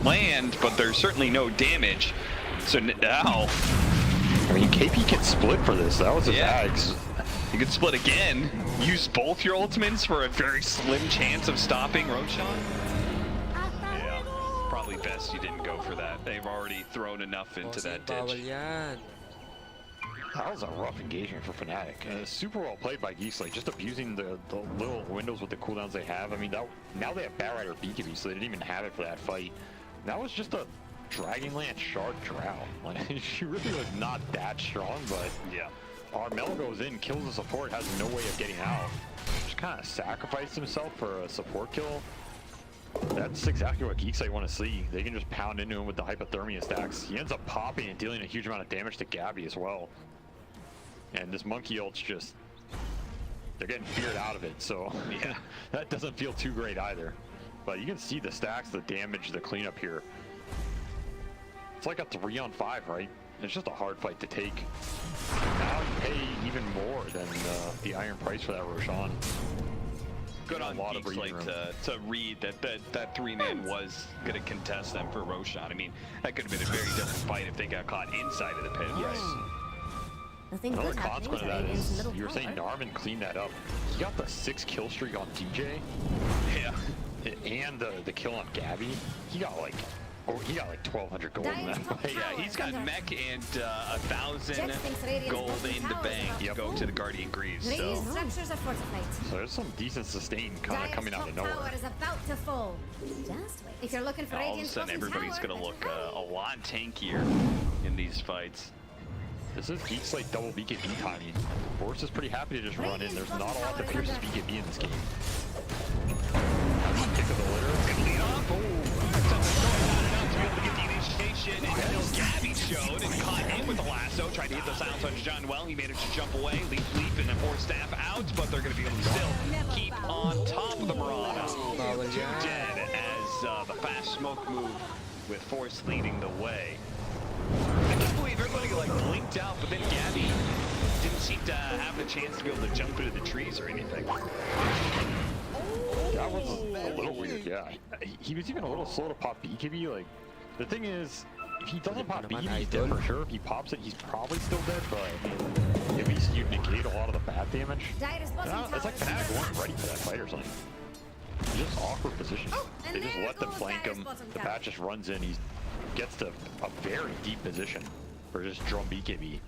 Land, but there's certainly no damage. So now, I mean, KP can split for this. That was his ags. You could split again. Use both your ultimates for a very slim chance of stopping Roshan. Yeah, probably best you didn't go for that. They've already thrown enough into that ditch. That was a rough engagement for Fnatic. Super well played by GEEK, just abusing the little windows with the cooldowns they have. I mean, now they have Batrider BKB, so they didn't even have it for that fight. That was just a Dragonlance Shard Drow. Like, she really was not that strong, but yeah. Armel goes in, kills the support, has no way of getting out. Just kind of sacrificed himself for a support kill. That's exactly what GEEK want to see. They can just pound into him with the hypothermia stacks. He ends up popping and dealing a huge amount of damage to Gabby as well. And this monkey ult's just, they're getting feared out of it, so yeah, that doesn't feel too great either. But you can see the stacks, the damage, the cleanup here. It's like a 3-on-5, right? It's just a hard fight to take. Now you pay even more than the iron price for that Roshan. Good on GEEK to read that 3-man was going to contest them for Roshan. I mean, that could have been a very different fight if they got caught inside of the pit. Yes. Another consequence of that is, you were saying Narman cleaned that up. He got the 6 kill streak on DJ. Yeah. And the kill on Gabby. He got like 1,200 gold in that fight. Yeah, he's got mech and 1,000 gold in the bank to go to the Guardian Greaves. So there's some decent sustain kind of coming out of nowhere. If you're looking for all of a sudden, everybody's going to look a lot tankier in these fights. This is GEEK double BKB timing. Boris is pretty happy to just run in. There's not a lot that pierces BKB in this game. Kick of the litter. Good lead off. Something's going on enough to be able to get the initiation. And Gabby showed and caught in with the lasso. Tried to hit the silence on John well. He managed to jump away, leap, and then force staff out. But they're going to be able to still keep on top of the Mirana. 2 dead as the fast smoke move with Force leading the way. I can't believe everybody like blinked out, but then Gabby didn't seem to have the chance to be able to jump into the trees or anything. That was a little weird, yeah. He was even a little slow to pop BKB. Like, the thing is, if he doesn't pop BKB, he's dead for sure. If he pops it, he's probably still dead, but at least you negate a lot of the bad damage. It's like Fnatic weren't ready for that fight or something. Just awkward position. They just let them flank him. The bat just runs in. He gets to a very deep position for just drum BKB.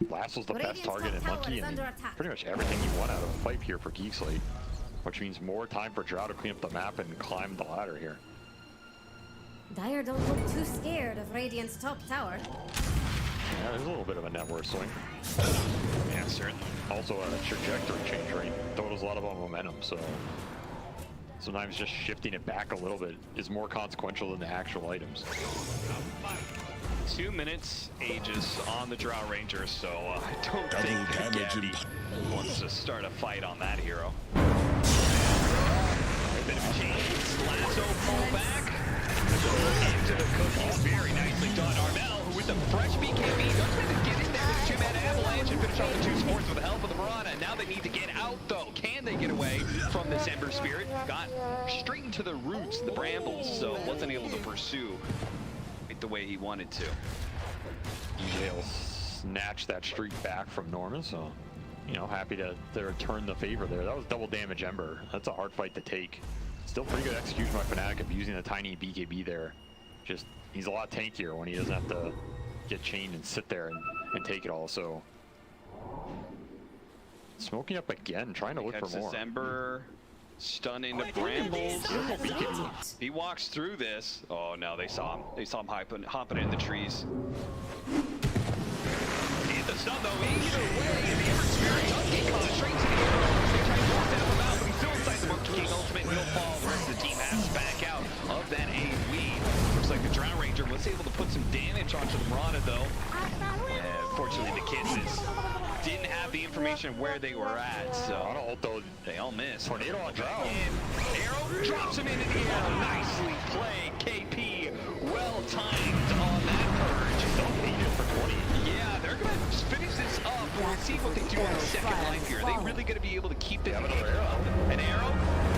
Lasso's the best target in Monkey, and pretty much everything you want out of a fight here for GEEK, which means more time for Drow to clean up the map and climb the ladder here. Dire don't look too scared of Radiant's top tower. Yeah, there's a little bit of a net worth swing. Yeah, certainly. Also a trajectory change, right? Total's a lot about momentum, so sometimes just shifting it back a little bit is more consequential than the actual items. 2 minutes Aegis on the Drow Ranger, so I don't think Gabby wants to start a fight on that hero. A bit of a change. Lasso pull back. Into the cookies. Very nicely done. Armel, who with the fresh BKB, doesn't have to get in there with the 2-man avalanche and finish off the 2 sports with the help of the Mirana. Now they need to get out, though. Can they get away from this Ember Spirit? Got straight into the roots, the brambles, so wasn't able to pursue it the way he wanted to. DJ will snatch that streak back from Norman, so, you know, happy to return the favor there. That was double damage Ember. That's a hard fight to take. Still pretty good execution by Fnatic of using the tiny BKB there. Just, he's a lot tankier when he doesn't have to get chained and sit there and take it all, so. Smoking up again, trying to look for more. Ember, stunning the brambles. He walks through this. Oh no, they saw him. They saw him hopping in the trees. Hit the stun though. Either way, the Ember Spirit does get caught straight to the arrow. They try to force him out, but he's still inside the Monkey King ultimate. He'll fall. The rest of the team has to back out of that AoE. Looks like the Drow Ranger was able to put some damage onto the Mirana though. Fortunately, the kids didn't have the information where they were at, so they all missed. Tornado on Drow. Arrow drops him in the air. Nicely played, KP. Well timed on that purge. Don't hate it for 20. Yeah, they're gonna finish this up but let's see what they do on the second life here. Are they really going to be able to keep this? another arrow. An arrow,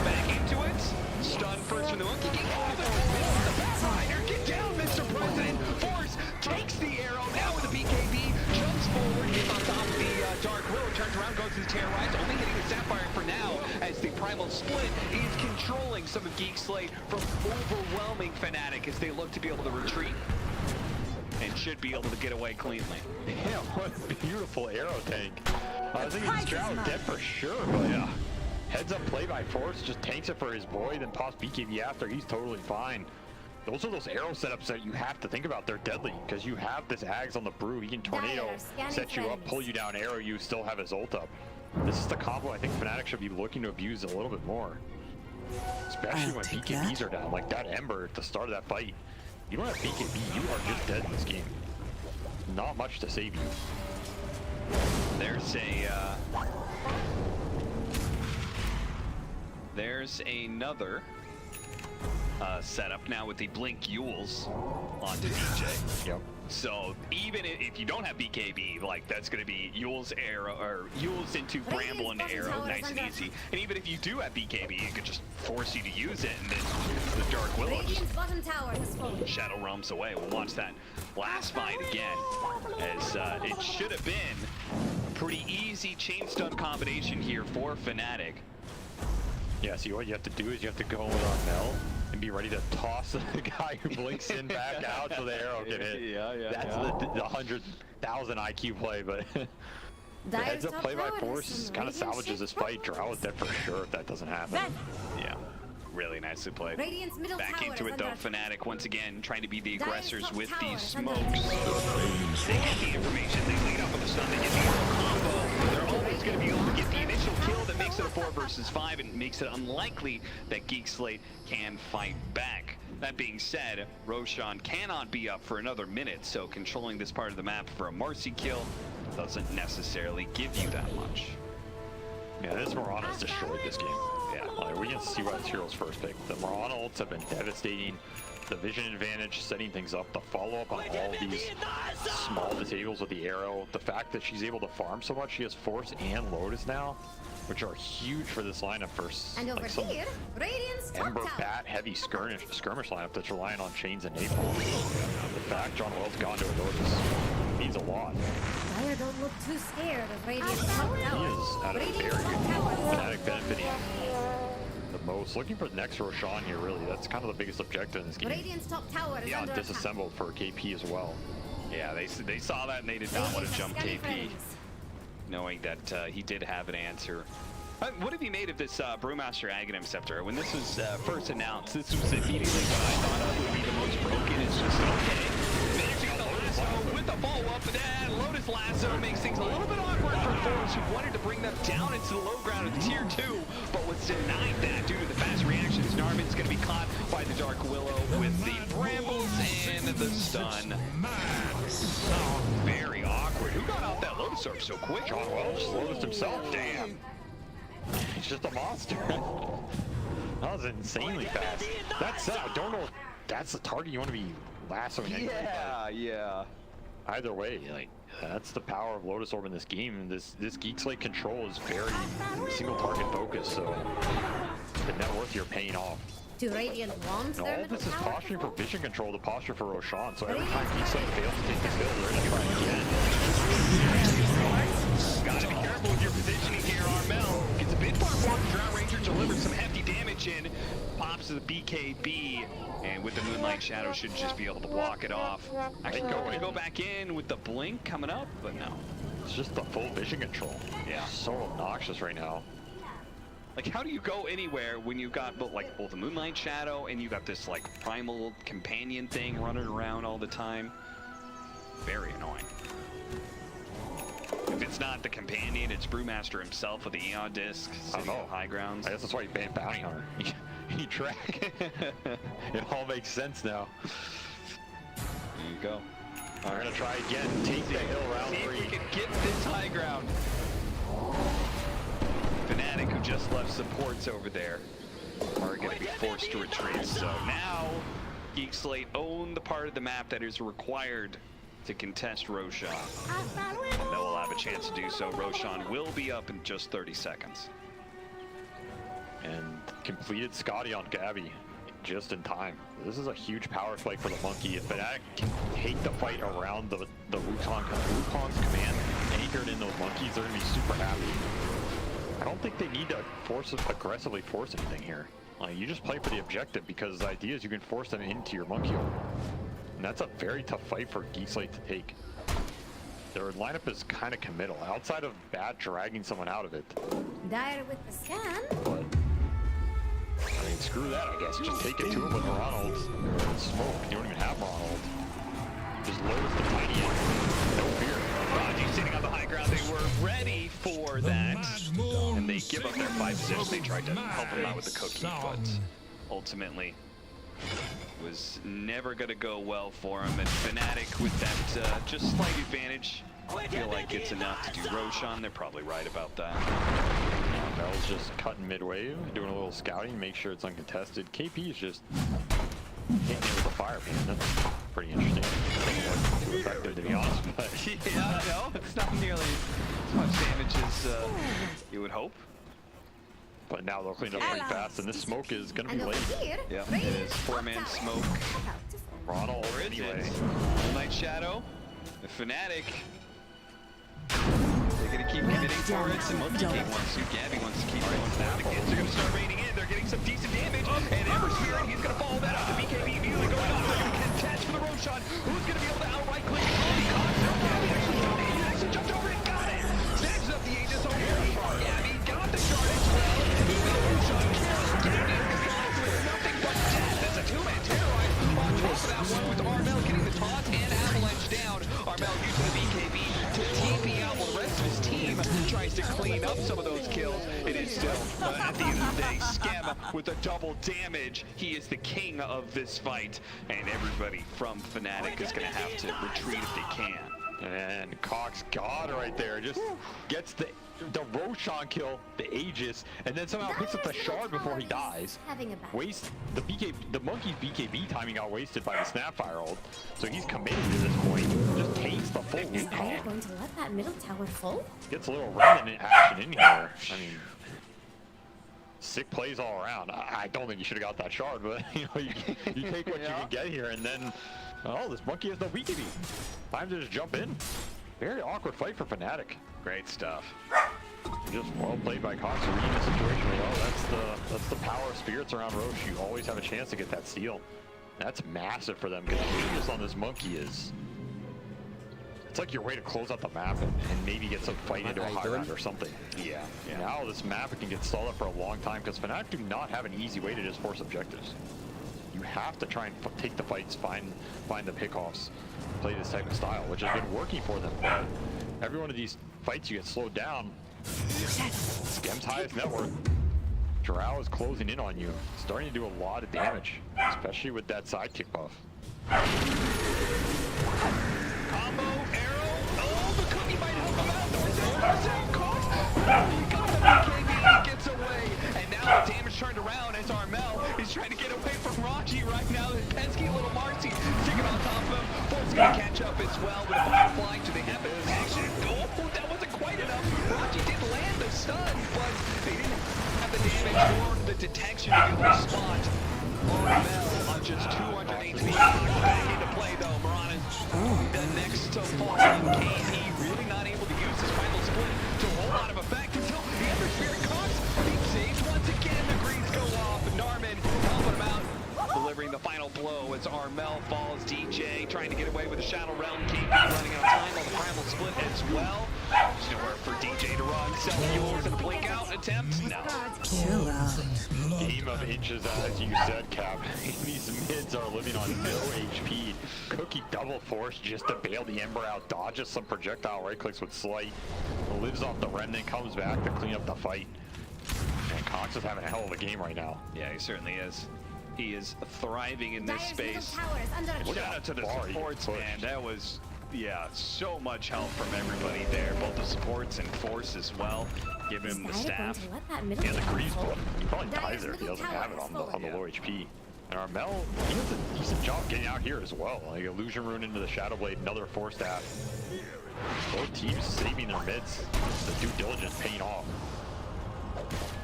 back into it. Stun first from the monkey. The Pathfinder, get down, Mr. President. Force takes the arrow. Now with the BKB, jumps forward, gets on top of the Dark Willow, turns around, goes to the Terrorize, only hitting the Sapphire for now, as the Primal Split is controlling some of Geek Slate from overwhelming Fnatic as they look to be able to retreat. And should be able to get away cleanly. Yeah, what a beautiful arrow tank. I was thinking Stroud dead for sure, but yeah. Heads up play by Force, just tanks it for his boy, then pops BKB after, he's totally fine. Those are those arrow setups that you have to think about. They're deadly, because you have this Ags on the Brew. He can tornado, set you up, pull you down, arrow you, still have his ult up. This is the combo I think Fnatic should be looking to abuse a little bit more. Especially when BKBs are down, like that Ember at the start of that fight. You don't have BKB, you are just dead in this game. Not much to save you. There's another setup now with the Blink Yules onto DJ. Yep. So even if you don't have BKB, like that's going to be Yule's arrow or Yule's into Bramble and arrow, nice and easy. And even if you do have BKB, it could just force you to use it, and then the Dark Willow just Shadow Realms away. We'll watch that last fight again, as it should have been a pretty easy chain stun combination here for Fnatic. Yeah, see what you have to do is you have to go with Armel and be ready to toss the guy who blinks in back out so the arrow can hit. Yeah. That's the 100,000 IQ play, but the heads up play by Force kind of salvages this fight. Drow is dead for sure if that doesn't happen. Yeah, really nicely played. Back into it though, Fnatic once again trying to be the aggressors with these smokes. They get the information, they lead up with the stun, they get the arrow combo. They're always going to be able to get the initial kill that makes it a 4 versus 5 and makes it unlikely that Geek Slate can fight back. That being said, Roshan cannot be up for another minute, so controlling this part of the map for a Marcy kill doesn't necessarily give you that much. Yeah, this Mirana's destroyed this game. Yeah, like, we can see why it's Hero's first pick. The Mirana ults have been devastating. The vision advantage, setting things up, the follow-up on all of these small disables with the arrow. The fact that she's able to farm so much, she has Force and Lotus now, which are huge for this lineup for like some Ember Bat heavy skirmish lineup that's relying on chains and napalm. The fact John Wells gone to a Lotus means a lot. Dire don't look too scared of Radiant's top He tower. is out of a very Fnatic benefiting the most. Looking for the next Roshan here, really. That's kind of the biggest objective in this game. Radiant's top tower is under Disassembled for KP as well. Yeah, they saw that and they did not want to jump KP, knowing that he did have an answer. What have you made of this Brewmaster Aghanim Scepter? When this was first announced, this was immediately what I thought of would be the most broken. It's just, okay, managing the lasso with the follow-up, but then Lotus Lasso makes things a little bit awkward for Force, who wanted to bring them down into the low ground of the Tier 2, but was denied that due to the fast reactions. Narman's going to be caught by the Dark Willow with the Brambles and the stun. Very awkward. Who got out that Lotus Orb so quick? John Wells Lotus himself, damn. He's just a monster. That was insanely fast. That's I don't know if that's the target you want to be lassoing anyway. Yeah. Either way, like that's the power of Lotus Orb in this game. This Geek Slate control is very single target focused, so the net worth you're paying off. Do Radiant want And their all of middle this is tower? posturing for vision control, the posture for Roshan. So every time Geek Slate fails to take this hill, they're gonna try again. Gotta be careful with your positioning here, Armel. Gets a bit far forward. Drow Ranger delivers some hefty damage in. Pops to the BKB, and with the Moonlight Shadow should just be able to block it off. Actually, going to go back in with the blink coming up, but no. It's just the full vision control. Yeah. So obnoxious right now. Like, how do you go anywhere when you've got both the Moonlight Shadow and you got this like primal companion thing running around all the time? Very annoying. If it's not the companion, it's Brewmaster himself with the Eon Disc sitting on high grounds. I guess that's why he banned Bounty Hunter. He track. It all makes sense now. There you go. We're gonna try again. Take the hill round See if 3. we can get this high ground. Fnatic, who just left supports over there, are going to be forced to retreat. So now, Geek Slate own the part of the map that is required to contest Roshan. And they will have a chance to do so. Roshan will be up in just 30 seconds. And completed Scotty on Gabby just in time. This is a huge power spike for the Monkey. If Fnatic can take the fight around the Wukong's command, anchored in those Monkeys, they're gonna be super happy. I don't think they need to aggressively force anything here. You just play for the objective, because the idea is you can force them into your Monkey hole. And that's a very tough fight for GEEK SLATE to take. Their lineup is kind of committal, outside of bad dragging someone out of it. Dire with the scan. But I mean, screw that, I guess. Just take it to him with Ronald. Smoke. You don't even have Ronald. Just lowers the tiny end. No fear. Raji sitting on the high ground. They were ready for that. And they give up their 5 positions. They tried to help him out with the cookie, but ultimately was never going to go well for him. And Fnatic with that just slight advantage. I feel like it's enough to do Roshan. They're probably right about that. Mel's just cutting mid-wave, doing a little scouting, make sure it's uncontested. KP is just hitting it with a fire pan. That's pretty interesting. Too effective, to be honest. But yeah, no, it's not nearly as much damage as you would hope. But now they'll clean up pretty fast, and this smoke is going to be late. Yeah, it is 4-man smoke. Ronald, Or is anyway. it? All Night Shadow, the Fnatic. They're going to keep committing for it. And Monkey King wants to. Gabby wants to keep going for it. The kids are going to start raining in. They're getting some decent damage. And Ember Spirit, he's going to follow that up. The BKB immediately going off. They're going to contest for the Roshan. Who's going to be able to outright click it? Gabby actually jumped over and got it. Snatches up the Aegis over here. Gabby got the shard as well. Roshan kills Gabby. Nothing but death. That's a 2-man terrorize. On top of that one with Armel getting the taunt and avalanche down. Armel using the BKB to TP out while the rest of his team tries to clean up some of those kills. It is still, at the end of the day, Scam with a double damage. He is the king of this fight, and everybody from Fnatic is going to have to retreat if they can. And Cox God right there just gets the Roshan kill, the Aegis, and then somehow picks up the shard before he dies. Waste the Monkey's BKB timing got wasted by the Snapfire ult, so he's committed to this point. Just takes the full Is Dire going to let that middle tower fall? Gets a little remnant action in here. I mean, sick plays all around. I don't think you should have got that shard, but you take what you can get here, and then oh, this Monkey has no BKB. Time to just jump in. Very awkward fight for Fnatic. Great stuff. Just well played by Cox, reading the situation. Like, oh, that's the power of spirits around Roche. You always have a chance to get that steal. That's massive for them, because the radius on this Monkey is... It's like your way to close out the map and maybe get some fight into a high round or something. Yeah. Now this map can get stalled up for a long time, because Fnatic do not have an easy way to just force objectives. You have to try and take the fights, find the pickoffs, play this type of style, which has been working for them. But every one of these fights you get slowed down. Skem's highest net worth. Drow is closing in on you, starting to do a lot of damage, especially with that sidekick buff. Combo, arrow, oh, the cookie might help him out. There's a Cox. He got the BKB, gets away, and now the damage turned around as Armel is trying to get away from Raji right now. The pesky little Marcy sticking on top of him. Fort's gonna catch up as well with a firefly. Do they have the protection? Oh, that wasn't quite enough. Raji did land the stun, but they didn't have the damage or the detection to be able to spot Armel on just 200 HP. Back into play though. Mirana's the next to fall on KP. Really not able to use his final split to a whole lot of effect until the Ember Spirit Cox being saved once again. The greens go off. Narman helping him out, delivering the final blow as Armel falls. DJ trying to get away with the Shadow Realm. KP running out of time on the primal split as well. There's nowhere for DJ to run. Self-fuels and a blink out attempt. No. Game of inches, as you said, Cap. These mids are living on no HP. Cookie double force just to bail the Ember out, dodges some projectile right clicks with Slight, lives off the remnant, comes back to clean up the fight. And Cox is having a hell of a game right now. Yeah, he certainly is. He is thriving in this space. Shout out to the supports, man. That was, yeah, so much help from everybody there. Both the supports and Force as well. Giving him the staff. And the Grease buff. He probably dies there if he doesn't have it on the low HP. And Armel, he does a decent job getting out here as well. Like Illusion Rune into the Shadow Blade, another Force Staff. Both teams saving their mids. The due diligence paying off.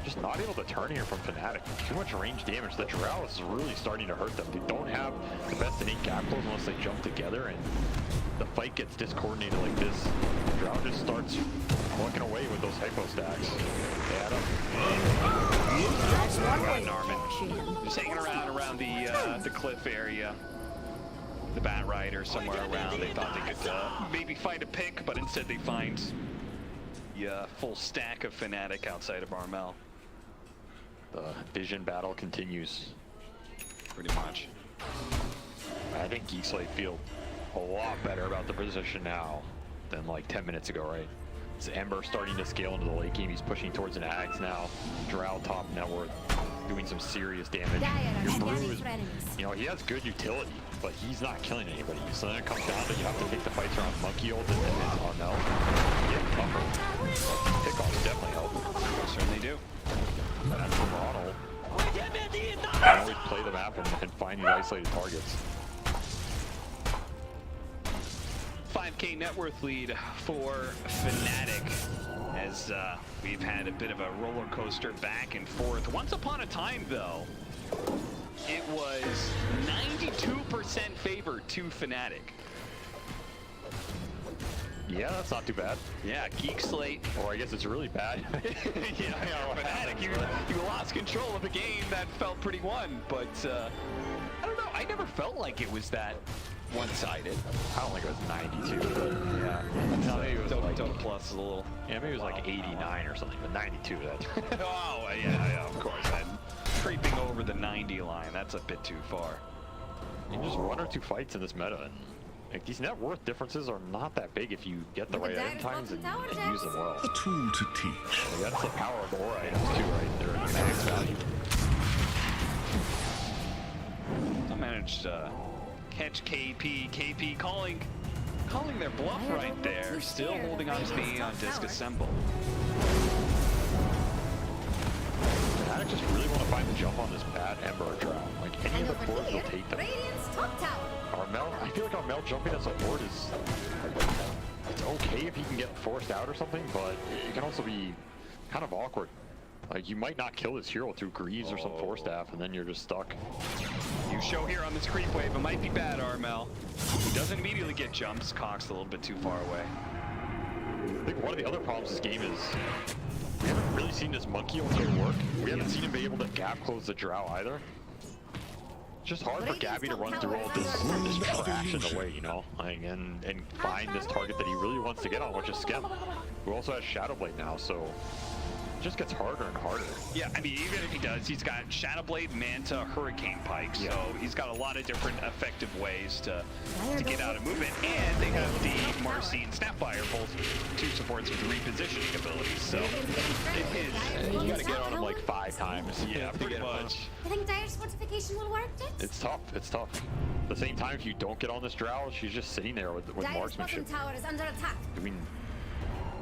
Just not able to turn here from Fnatic. Too much range damage. The Drow is really starting to hurt them. They don't have the best innate gap close unless they jump together, and the fight gets discoordinated like this. Drow just starts plucking away with those hypo stacks. They add up. Narman just hanging around the cliff area. The Bat Rider somewhere around. They thought they could maybe find a pick, but instead they find the full stack of Fnatic outside of Armel. The vision battle continues. Pretty much. I think GEEK feel a lot better about the position now than like 10 minutes ago, right? It's Ember starting to scale into the late game. He's pushing towards an Ags now. Drow top net worth, doing some serious damage. Your Brew is, you know, he has good utility, but he's not killing anybody. So then it comes down to you have to take the fights around Monkey ult and Armel. Get tougher. Pickoffs definitely help. Certainly do. That's from Ronald. Always play the map and find these isolated targets. 5K net worth lead for Fnatic as we've had a bit of a roller coaster back and forth. Once upon a time, though, it was 92% favor to Fnatic. Yeah, that's not too bad. Yeah, GEEK SLATE. Or I guess it's really bad. Yeah, Fnatic, you lost control of the game. That felt pretty won, but I don't know. I never felt like it was that one-sided. I don't think it was 92, but yeah. No, maybe it was like Dota Plus is a little. Yeah, maybe it was like 89 or something, but 92. That's. Oh yeah, of course. And creeping over the 90 line. That's a bit too far. And just one or two fights in this meta, and like these net worth differences are not that big if you get the right item times and use them well. A tool to teach. Like, that's the power of aura items too, right? They're in max value. I managed to catch KP. KP calling their bluff right there. Still holding on to the disassemble. Fnatic just really want to find the jump on this bad Ember or Drow. Like any of the cores will take them. Armel, I feel like Armel jumping as support is, it's okay if he can get forced out or something, but it can also be kind of awkward. Like you might not kill this hero through Greaves or some Force Staff, and then you're just stuck. You show here on this creep wave, it might be bad, Armel. He doesn't immediately get jumps. Cock's a little bit too far away. I think one of the other problems this game is we haven't really seen this Monkey ult work. We haven't seen him be able to gap close the Drow either. It's just hard for Gabby to run through all this trash in the way, you know, like, and find this target that he really wants to get on, which is Skem, who also has Shadow Blade now, so it just gets harder and harder. Yeah, I mean, even if he does, he's got Shadow Blade, Manta, Hurricane Pike, so he's got a lot of different effective ways to get out of movement, and they have the Marcy and Snapfire, both two supports with repositioning abilities, so it is. You gotta get on him like 5 times. Yeah, pretty much. I think Dire's fortification will work, Jix? It's tough, it's tough. At the same time, if you don't get on this Drow, she's just sitting there with Dire's marksmanship. bottom tower is under attack. Doing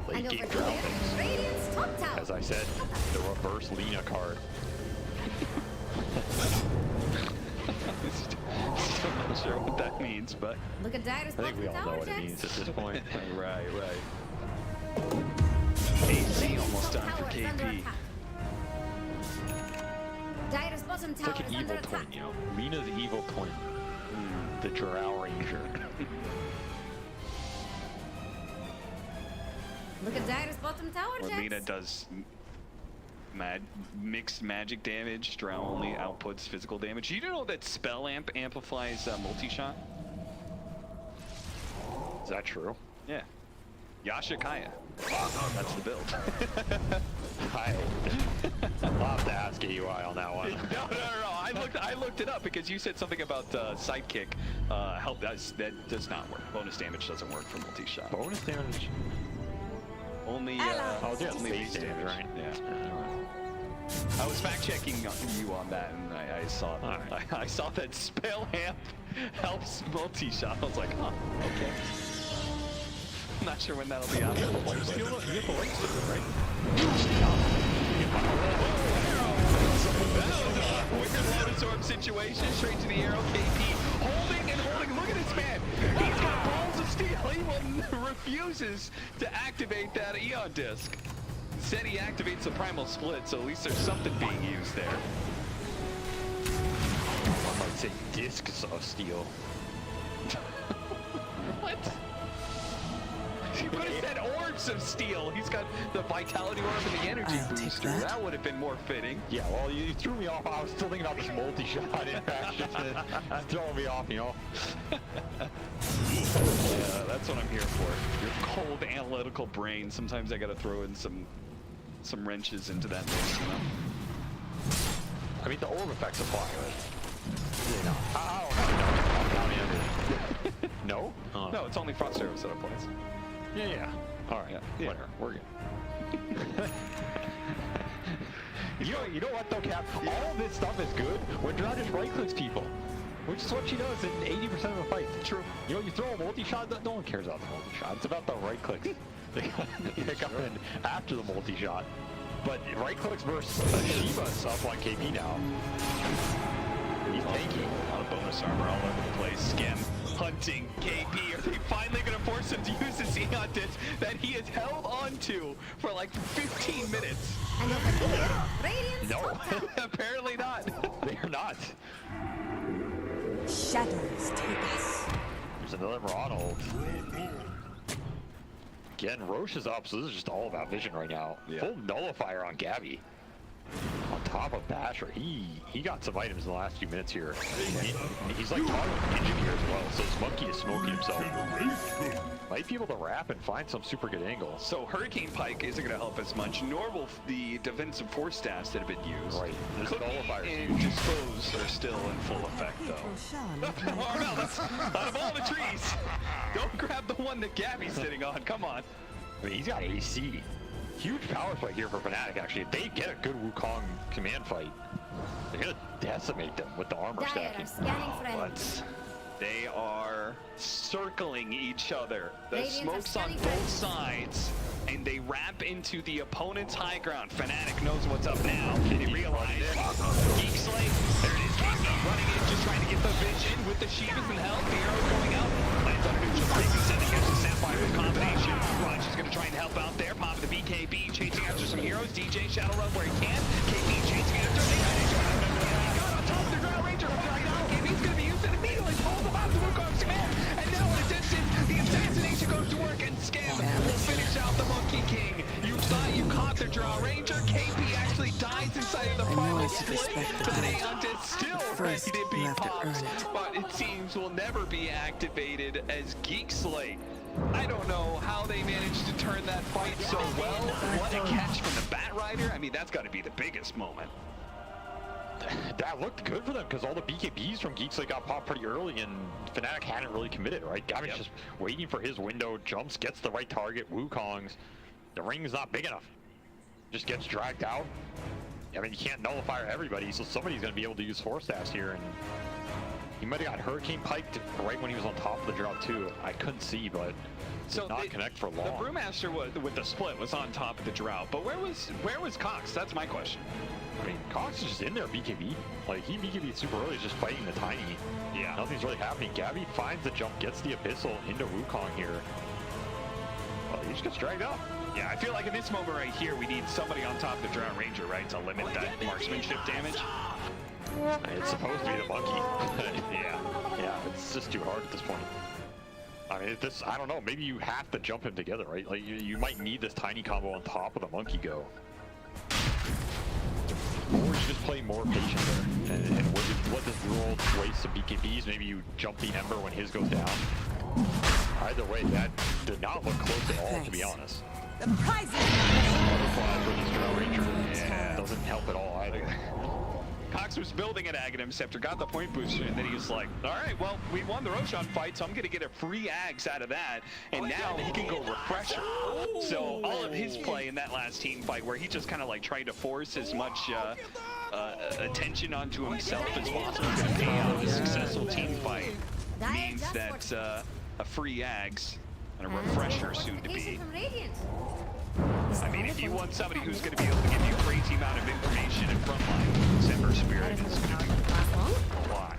And late over game Drow here, things. Radiant's top tower. As I said, the reverse Lina card. Still not sure what that means, but Look at Dire's I think we bottom all know tower, what it Jix. means at this point. right. AC almost done for KP. Dire's bottom It's tower like an is under evil attack. twin, you know? Lina's evil twin. The Drow Ranger. Look at Dire's bottom tower, Where Jix. Lina does mixed magic damage, Drow only outputs physical damage. You know that Spell Amp amplifies multi-shot? Is that true? Yeah. Yasha Kaya. That's the build. I'll have to ask AUI on that one. No. I looked it up because you said something about sidekick. Help that does not work. Bonus damage doesn't work for multi-shot. Bonus damage? Only Oh, yeah, only base damage, right? Yeah. I was fact checking you on that, and I saw I saw that Spell Amp helps multi-shot. I was like, huh, okay. I'm not sure when that'll be out. You have a light steal, right? That was a Poison Lotus Orb situation. situation, straight to the arrow. KP holding and holding. Look at this man. He's got balls of steel. He refuses to activate that Eon disc. Said he activates the primal split, so at least there's something being used there. I might say discs of steel. What? He would have said orbs of steel. He's got the vitality orb and the energy booster. That would have been more fitting. Yeah, well, you threw me off. I was still thinking about this multi-shot interaction. It's throwing me off, you know? Yeah, that's what I'm here for. Your cold analytical brain. Sometimes I gotta throw in some wrenches into that mix, you know? I mean, the orb effects apply, right? You know. No? Oh. No, it's only Frost Arrows that applies. Yeah. All right. Yeah. Whatever. We're good. You know what though, Cap? All this stuff is good when Drow just right-clicks people, which is what she does in 80% of the fight. True. You know, you throw a multi-shot, no one cares about the multi-shot. It's about the right-clicks. They come in after the multi-shot. But right-clicks versus Shiva's up on KP now. He's tanky. A lot of bonus armor all over the place. Skim hunting KP. Are they finally going to force him to use the Xeon disc that he has held on to for like 15 minutes? And over here, Radiant's No. top tower. Apparently not. They're not. Shadows take us. There's another Ronald. Again, Roche is up, so this is just all about vision right now. Yeah. Full nullifier on Gabby. On top of Basher, he got some items in the last few minutes here. He's like talking ninja gear as well, so this monkey is smoking himself. Might be able to wrap and find some super good angles. So Hurricane Pike isn't going to help as much, nor will the defensive force staffs that have been used. Right. This Cookie nullifier is and Dispose are still in full effect, though. Armel's out of all the trees. Don't grab the one that Gabby's sitting on. Come on. I mean, he's got AC. Huge power play here for Fnatic, actually. If they get a good Wukong command fight, they're going to decimate them with the armor Dire stacking. are scanning for enemies. They are circling each other. The Radiant are smoke's on scanning both for- sides, and they wrap into the opponent's high ground. Fnatic knows what's up now. They realize Geek Slate. There it is. KP running in, just trying to get the vision with the Shivas and help. The arrow going out. Lands on a neutral. KP sending out the Sapphire combination. Raj is going to try and help out there. Pop the BKB, chasing after some heroes. DJ Shadow Run where he can. KP chasing after the on top of the Drow Ranger. Right now, KP's going to be used and immediately pulls him out to Wukong's command. And now in a distance, the assassination goes to work, and Scam will finish out the Monkey King. You thought you caught the Drow Ranger. KP actually dies inside of the primal split. But Aeon is still ready to be popped. But it seems will never be activated as Geek Slate. I don't know how they managed to turn that fight so well. What a catch from the Bat Rider. I mean, that's got to be the biggest moment. That looked good for them because all the BKBs from Geek Slate got popped pretty early and Fnatic hadn't really committed, right? Gavin just waiting for his window, jumps, gets the right target, Wukong's. The ring's not big enough. Just gets dragged out. I mean, you can't nullify everybody, so somebody's going to be able to use Force Staffs here. And he might have got Hurricane Piked right when he was on top of the drought too. I couldn't see, but did not connect for long. The Brewmaster was, with the split was on top of the drought, but where was Cox? That's my question. I mean, Cox is just in there BKB. Like, he BKB'd super early, he's just fighting the Tiny. Yeah. Nothing's really happening. Gabby finds the jump, gets the Abyssal into Wukong here. Well, he just gets dragged out. Yeah, I feel like in this moment right here, we need somebody on top of the Drown Ranger, right, to limit that marksmanship damage. It's supposed to be the monkey. Yeah, it's just too hard at this point. I mean, I don't know, maybe you have to jump him together, right? Like, you might need this Tiny combo on top of the monkey go. Or you just play more patient there. And let this rule waste some BKBs. Maybe you jump the Ember when his goes down. Either way, that did not look close at all, to be honest. The prize is Butterflies with his Drow Ranger. Yeah, doesn't help at all either. Cox was building at Aghanim Scepter, got the point booster, and then he was like, all right, well, we won the Roshan fight, so I'm going to get a free Ags out of that, and now he can go Refresher. So all of his play in that last team fight, where he just kind of like tried to force as much attention onto himself as possible to pay out a successful team fight, means that a free Ags and a Refresher soon to be. I mean, if you want somebody who's going to be able to give you a crazy amount of information in frontline, Semper Spirit is going to do a lot.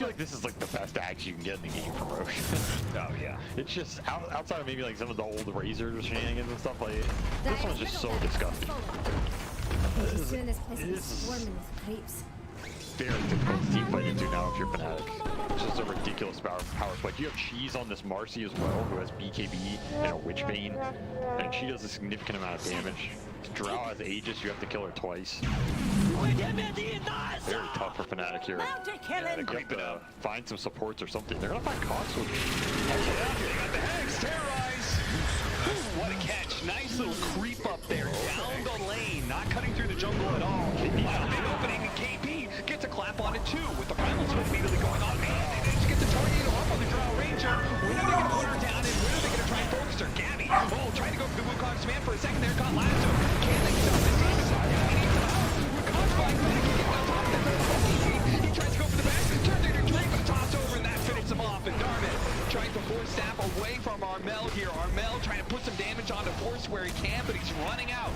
feel like this is like the best axe you can get in the game from Roche. Oh yeah. It's just outside of maybe like some of the old Razor shenanigans and stuff like this one's just so disgusting. Soon this place It is is swarming with creeps. very difficult to team fight into now if you're Fnatic. It's just a ridiculous power spike. You have Cheese on this Marcy as well, who has BKB and a Witchbane, and she does a significant amount of damage. Drow has Aegis, you have to kill her twice. Very tough for Fnatic here. Multi-killing. You have to find some supports or something. They're gonna find Cox with They got the Hex, terrorize. Ooh, what a catch. Nice little creep up there down the lane. Not cutting through the jungle at all. Wow, big opening. KP gets a clap on it too with the primal spin immediately going on. Man, they managed to get the tornado up on the Drow Ranger. When are they going to put her down and when are they going to try and focus her? Gabby, oh, trying to go for the Wukong's man for a second there. Caught Lasso. Can they stop this? Gabby needs him out. Wukong's flying back. He gets on top of the He tries to go for the back. Turns into a drink, but tossed over and that finishes him off. And Darman trying to force Staff away from Armel here. Armel trying to put some damage onto Force where he can, but he's running out.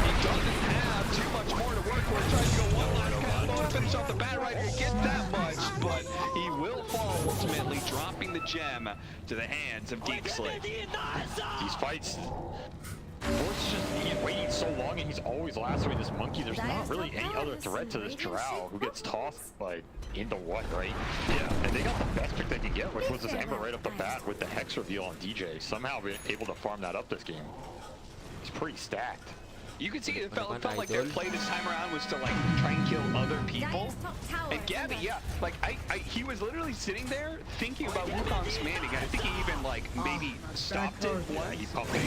He doesn't have too much more to work for. Trying to go one last combo to finish off the bat right here. Get that much, but he will fall ultimately, dropping the gem to the hands of GEEK SLATE. these fights. Force just he's waiting so long and he's always lassoing this monkey. There's not really any other threat to this Drow who gets tossed like into what, right? Yeah, and they got the best pick they could get, which was this Ember right off the bat with the Hex reveal on DJ. Somehow been able to farm that up this game. He's pretty stacked. You can see it felt like their play this time around was to like try and kill other people. And Gabby, yeah, like he was literally sitting there thinking about Wukong's commanding. I think he even like maybe stopped it once. He pumped it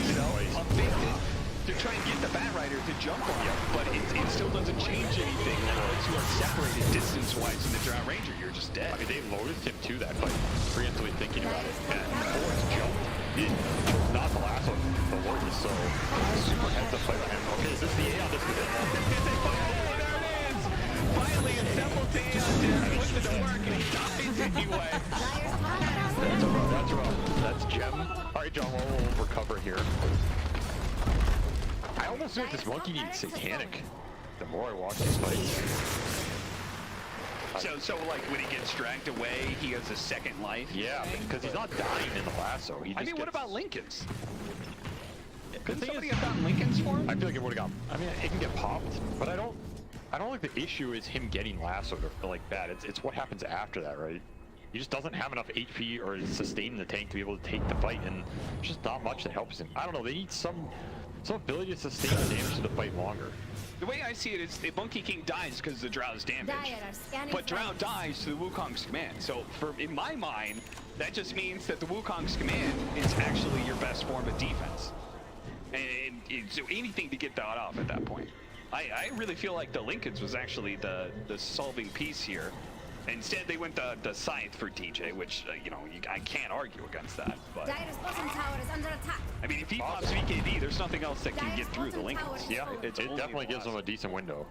To try and get the Batrider to jump on him, but it still doesn't change anything. Once you are separated distance-wise from the Drow Ranger, you're just dead. I mean, they loaded him to that fight, preemptively thinking about it. And Force jumped. He chose not the last one. The Lord is so super heads up fight on him. Okay, is this the A on this? There it is! Finally, a simultaneous puts it to work, and he dies anyway. That's rough. That's Gem. All right, John, we'll recover here. I almost feel like this monkey needs Satanic. The more I watch these fights. So like when he gets dragged away, he has a second life. Yeah, because he's not dying in the lasso. He just I mean, what gets... about Lincoln's? Couldn't somebody have gotten Lincoln's for him? I feel like it would have got. I mean, it can get popped, but I don't think the issue is him getting lassoed or like that. It's what happens after that, right? He just doesn't have enough HP or sustain the tank to be able to take the fight, and there's just not much that helps him. I don't know. They need some ability to sustain the damage to the fight longer. The way I see it is the Monkey King dies because of the Drow's damage, but Drow dies to the Wukong's command. So in my mind, that just means that the Wukong's command is actually your best form of defense. And so anything to get that off at that point. I really feel like the Lincoln's was actually the solving piece here. Instead, they went the Scythe for DJ, which, you know, I can't argue against that. But Dire's bottom tower is under attack. I mean, if he pops VKB, there's nothing else that can get through the Lincolns. Yeah, it definitely gives him a decent window.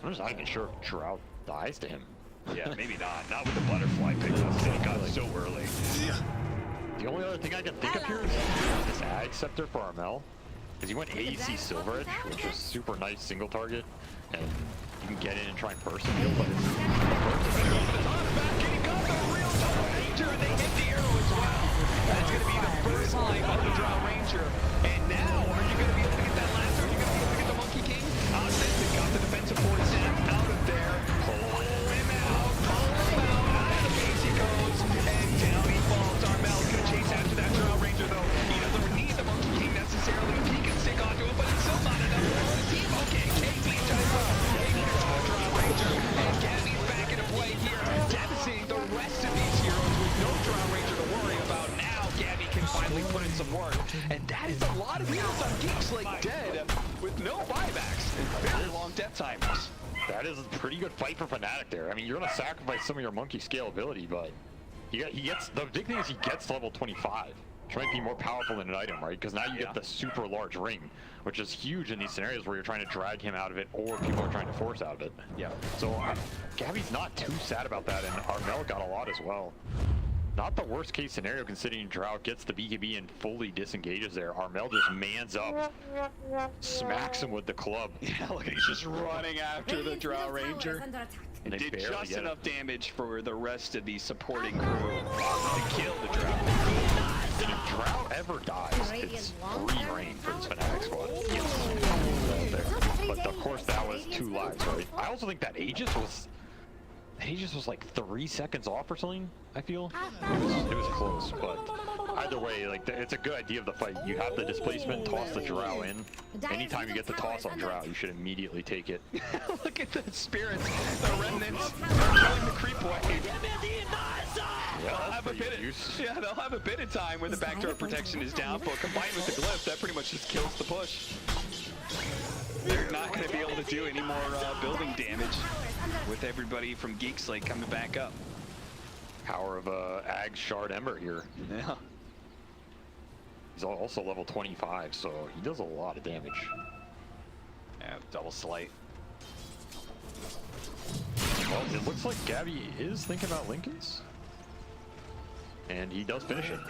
I'm just not even sure if Drow dies to him. Yeah, maybe not. Not with the butterfly pick. It got so early. The only other thing I can think of here is this Ag Scepter for Armel. Because he went AEC Silver Edge, which is super nice single target. And you can get in and try and burst him, but it's They hit the arrow as well. That's going to be the first line of the Drow Ranger. And now, are you going to be able to get that last? Are you going to be able to get the Monkey King? They got the defensive force out of there. Pull him out. Out of the base he goes. And down he falls. Armel's going to chase after that Drow Ranger, though. He doesn't need the Monkey King necessarily. He can stick onto it, but it's still not enough for the team. Okay, KT does well. Drow Ranger. And Gabby's back into play here. Devastating the rest of these heroes with no Drow Ranger to worry about. Now Gabby can finally put in some work. And that is a lot of heroes on GEEK SLATE dead with no buybacks and very long death timers. That is a pretty good fight for Fnatic there. I mean, you're going to sacrifice some of your monkey scalability, but he gets the big thing is he gets to level 25. Which might be more powerful than an item, right? Because now you get the super large ring, which is huge in these scenarios where you're trying to drag him out of it or people are trying to force out of it. Yeah. So Gabby's not too sad about that, and Armel got a lot as well. Not the worst case scenario considering Drow gets the BKB and fully disengages there. Armel just mans up, smacks him with the club. Yeah, look, he's just running after the Drow Ranger. And It they did barely just get it. enough damage for the rest of the supporting crew to kill the Drow. And if Drow ever dies, it's free reign for this Fnatic squad. But of course that was 2 lives, right? I also think that Aegis was like 3 seconds off or something, I feel. It was close, but either way, like it's a good idea of the fight. You have the displacement, toss the Drow in. Anytime you get the toss on Drow, you should immediately take it. Look at the spirits, the remnants, killing the creep wave. Yeah, They'll have a bit of time when the backdoor protection is down, but combined with the glyph, that pretty much just kills the push. They're not going to be able to do any more building damage with everybody from GEEK SLATE coming back up. Power of Ag Shard Ember here. Yeah. He's also level 25, so he does a lot of damage. Yeah, double SLATE. Well, it looks like Gabby is thinking about Lincolns. And he does finish it.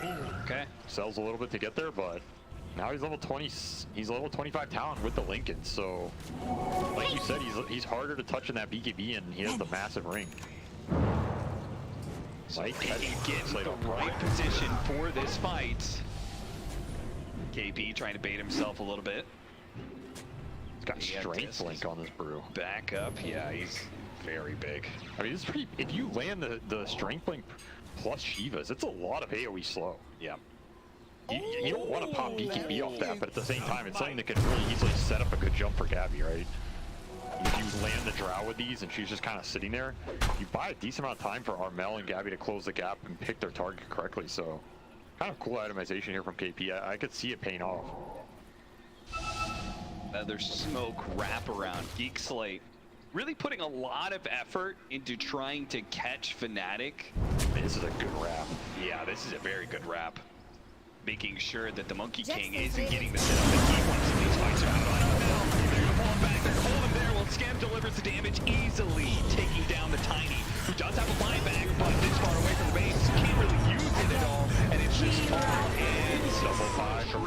Okay. Sells a little bit to get there, but now he's level 20. He's level 25 talent with the Lincoln. So, like you said, he's harder to touch in that BKB, and he has the massive ring. So he gets the right position for this fight. KB trying to bait himself a little bit. He's got strength link on this brew. Back up, yeah, he's very big. I mean, it's pretty. If you land the strength link plus Shivas, it's a lot of AoE slow. Yeah. You don't want to pop BKB off that, but at the same time, it's something that can really easily set up a good jump for Gabby, right? If you land the Drow with these and she's just kind of sitting there, you buy a decent amount of time for Armel and Gabby to close the gap and pick their target correctly. So, kind of cool itemization here from KP. I could see it paying off. Another smoke wraparound. GEEK SLATE really putting a lot of effort into trying to catch Fnatic. This is a good wrap. Yeah, this is a very good wrap. Making sure that the Monkey King isn't getting the setup that he wants in these fights. They're gonna fall back, they're gonna hold him there while Scam delivers the damage easily, taking down the Tiny, who does have a buyback, but this far away from the base, can't really use it at all, and it's just fall and double buy for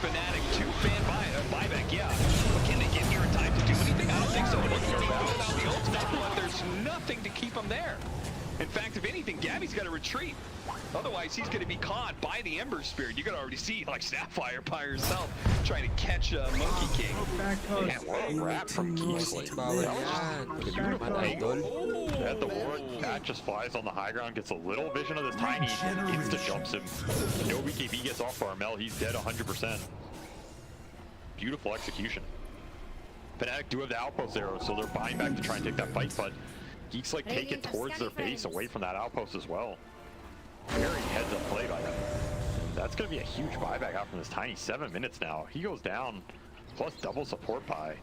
Fnatic. 2-fan buyback, yeah. But can they get here in time to do anything? I don't think so. Without the ultimate, but there's nothing to keep him there. In fact, if anything, Gabby's got to retreat. Otherwise, he's going to be caught by the Ember Spirit. You can already see, like, Sapphire by herself trying to catch Monkey King. Yeah, what a wrap from GEEK SLATE. Beautiful angle. At the ward, Pat just flies on the high ground, gets a little vision of this Tiny, insta-jumps him. No BKB gets off for Armel, he's dead 100%. Beautiful execution. Fnatic do have the outpost arrows, so they're buying back to try and take that fight, but GEEK SLATE take it towards their base, away from that outpost as well. Very heads-up play by them. That's going to be a huge buyback out from this Tiny. 7 minutes now. He goes down, plus double support buy.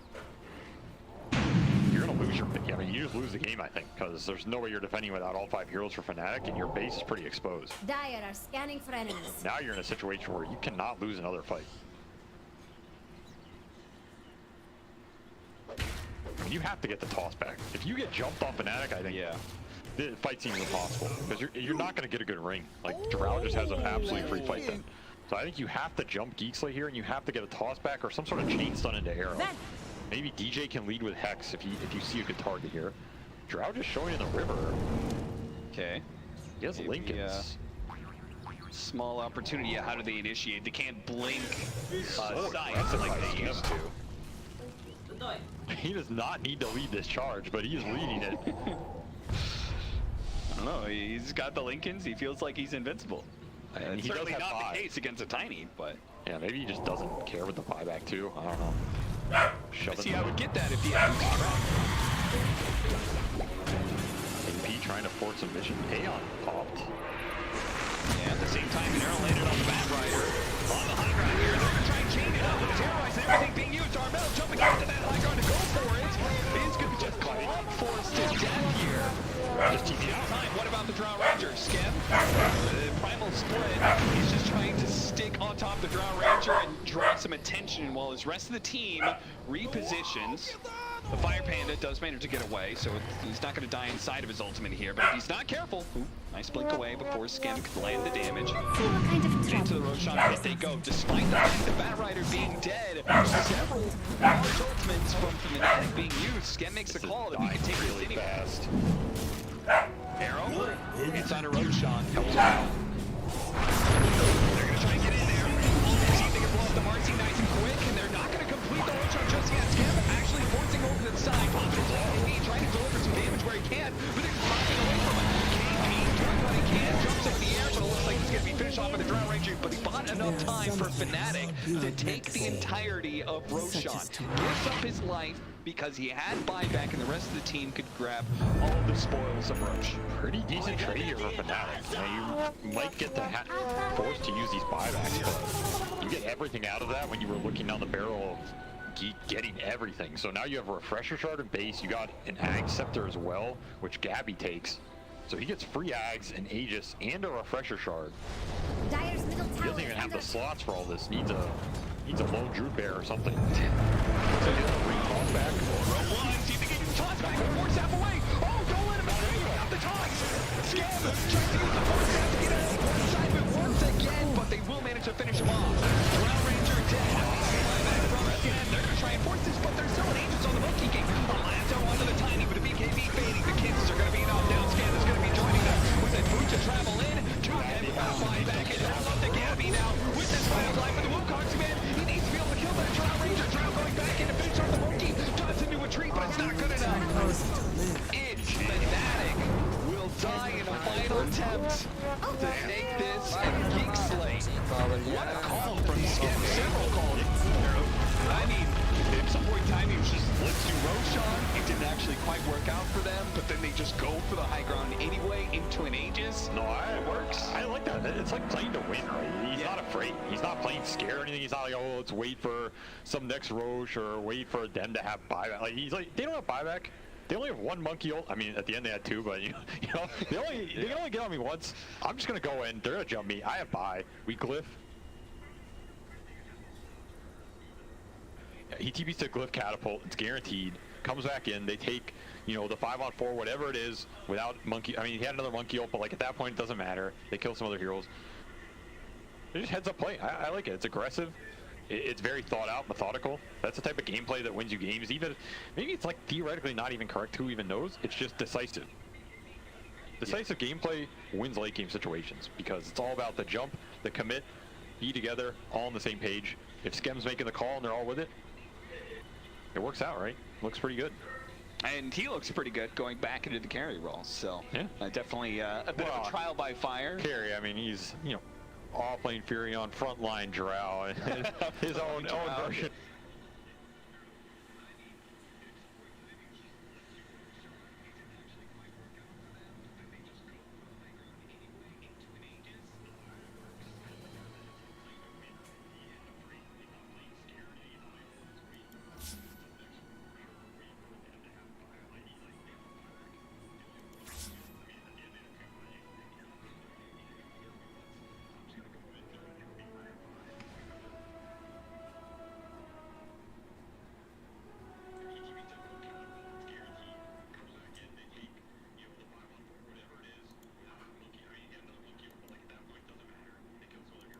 You're going to lose your... I mean, you just lose the game, I think, because there's no way you're defending without all 5 heroes for Fnatic, and your base is pretty exposed. Dire are scanning for enemies. Now you're in a situation where you cannot lose another fight. I mean, you have to get the toss back. If you get jumped on Fnatic, I think... Yeah. The fight seems impossible because you're not going to get a good ring. Like Drow just has an absolutely free fight then. So I think you have to jump GEEK SLATE here, and you have to get a toss back or some sort of chain stun into arrow. Maybe DJ can lead with Hex if you see a good target here. Drow just showing in the river. Okay. He has Lincolns. Small opportunity. Yeah, how do they initiate? They can't blink sight aggressive like by they used to. He does not need to lead this charge, but he is leading it. I don't know, he's got the Lincolns, he feels like he's invincible. And It's he does certainly have not 5. the case against a Tiny, but... Yeah, maybe he just doesn't care with the buyback too. I don't know. I would get that if he had boost track. AP trying to force a mission. Aeon popped. Yeah, at the same time, an arrow landed on the Bat Rider. On the high ground here, they're going to try and chain it up with the terrorize and everything being used. Armel jumping into that high ground to go for it. It's going to be just forced to death here. Just TP out time. What about the Drow Ranger? Skem, Primal Split. He's just trying to stick on top of the Drow Ranger and draw some attention while his rest of the team repositions. The Fire Panda does manage to get away, so he's not going to die inside of his ultimate here, but if he's not careful, ooh, nice blink away before Skem could land the damage. See what kind of Into the trouble. Roshan pit they go, despite the fact that Bat Rider being dead, several large ultimates from Fnatic being used. Skem makes the call that he can take really this fast. Arrow, it's on a Roshan, helps out. They're going to try and get in there. See if they can blow up the Marcy nice and quick, and they're not going to complete the Roshan just yet. Skem actually forcing over to the side, popping his AV, trying to deliver some damage where he can, but they're popping away from him. KP doing what he can, jumps up the air, but it looks like he's going to be finished off with the Drown Ranger, but he bought enough time for Fnatic to take the entirety of Roshan. Gives up his life because he had buyback and the rest of the team could grab all of the spoils of Roche. Pretty decent trade here for Fnatic. Now, you might get forced to use these buybacks, but you get everything out of that when you were looking down the barrel of GEEK getting everything. So now you have a Refresher Shard and base. You got an Ag Scepter as well, which Gabby takes. So he gets free Ags, an Aegis, and a Refresher Shard. Dire's middle He tower doesn't even is have under the slots for all this. Needs a lone Druid Bear or something. So he's gonna bring Toss back. Row one, see if they can get the toss back, but force half away. Oh, don't let him out. Got the toss. Skem tries to use the force half to get out of the side of it once again, but they will manage to finish him off. Drown Ranger dead. Buyback from Skem. They're going to try and force this, but there's still an Aegis on the Monkey King. Lasso onto the Tiny with a BKB fading. The Kansas are going to be knocked down. Skem is going to be joining them with a boot to travel in. To him, buyback and hold up to Gabby now with this final life of the Wukong's man. He needs to be able to kill that Drown Ranger. Drown going back in to finish off the Monkey. Tries to do a retreat, but it's not good enough. It's Fnatic will die in a final attempt to take this and GEEK SLATE. What a call from Skem. Several calls. I mean, at some point in time, he was just let's do Roshan. It didn't actually quite work out for them, but then they just go for the high ground anyway into an Aegis. No, it works. I like that. It's like playing to win, right? He's not afraid. He's not playing scared or anything. He's not like, oh, let's wait for some next Roche or wait for them to have buyback. Like, he's like, they don't have buyback. They only have one monkey ult. I mean, at the end they had two, but you know, they can only get on me once. I'm just gonna go in. They're gonna jump me. I have buy. We glyph. He TPs to glyph catapult. It's guaranteed. Comes back in. They take, you know, the 5-on-4, whatever it is, without monkey. I mean, he had another monkey ult, but like at that point, it doesn't matter. They kill some other heroes. They just heads up play. I like it. It's aggressive. It's very thought out, methodical. That's the type of gameplay that wins you games. Even maybe it's like theoretically not even correct. Who even knows? It's just decisive. Decisive gameplay wins late game situations because it's all about the jump, the commit, be together, all on the same page. If Skem's making the call and they're all with it, it works out, right? Looks pretty good. And he looks pretty good going back into the carry role. So yeah, definitely a bit of a trial by fire. Carry. I mean, he's all playing Fury on frontline Drow and his own version.